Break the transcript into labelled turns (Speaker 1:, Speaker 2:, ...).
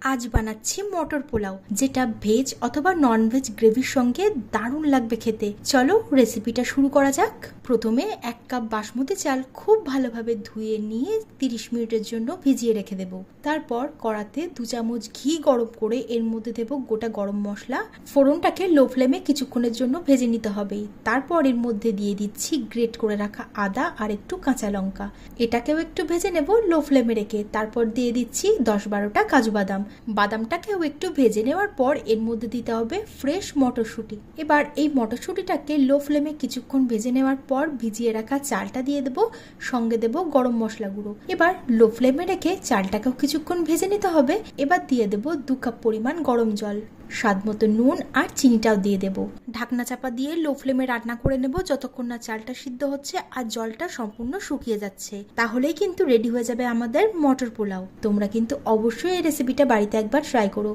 Speaker 1: আজ বানাচ্ছি মটর পোলাও, যেটা ভেজ অথবা নন ভেজ গ্রেভির সঙ্গে দারুণ লাগবে খেতে। চলো রেসিপিটা শুরু করা যাক। প্রথমে 1 কাপ বাসমতি চাল খুব ভালোভাবে ধুয়ে নিয়ে 30 মিনিটের জন্য ভিজিয়ে রেখে দেব। তারপর কড়াতে 2 চামচ ঘি গরম করে এর মধ্যে দেব গোটা গরম মশলা। ফোড়নটাকে লো ফ্লেমে কিছুক্ষণের জন্য ভেজে নিতে হবে। তারপর এর মধ্যে দিয়ে দিচ্ছি গ্রেট করে রাখা আদা আর একটু কাঁচা লঙ্কা। এটাকেও একটু ভেজে নেব লো ফ্লেমে রেখে। তারপর দিয়ে দিচ্ছি 10-12টা কাজু বাদাম। বাদামটাকেও একটু ভেজে নেওয়ার পর এর মধ্যে দিতে হবে ফ্রেশ মটরশুঁটি। এবার এই মটরশুঁটিটাকে লো ফ্লেমে কিছুক্ষণ ভেজে নেওয়ার পর ভিজিয়ে রাখা চালটা দিয়ে দেবো, সঙ্গে দেবো গরম মশলা গুঁড়ো। এবার লো ফ্লেমে রেখে চালটাকেও কিছুক্ষণ ভেজে নিতে হবে। এবার দিয়ে দেবো 2 কাপ পরিমাণ গরম জল, স্বাদ মতো নুন আর চিনিটাও দিয়ে দেব। ঢাকনা চাপা দিয়ে লো ফ্লেমে রান্না করে নেব যতক্ষণ না চালটা সিদ্ধ হচ্ছে আর জলটা সম্পূর্ণ শুকিয়ে যাচ্ছে। তাহলেই কিন্তু রেডি হয়ে যাবে আমাদের মটর পোলাও। তোমরা কিন্তু অবশ্যই এই রেসিপিটা বাড়িতে একবার ট্রাই করো।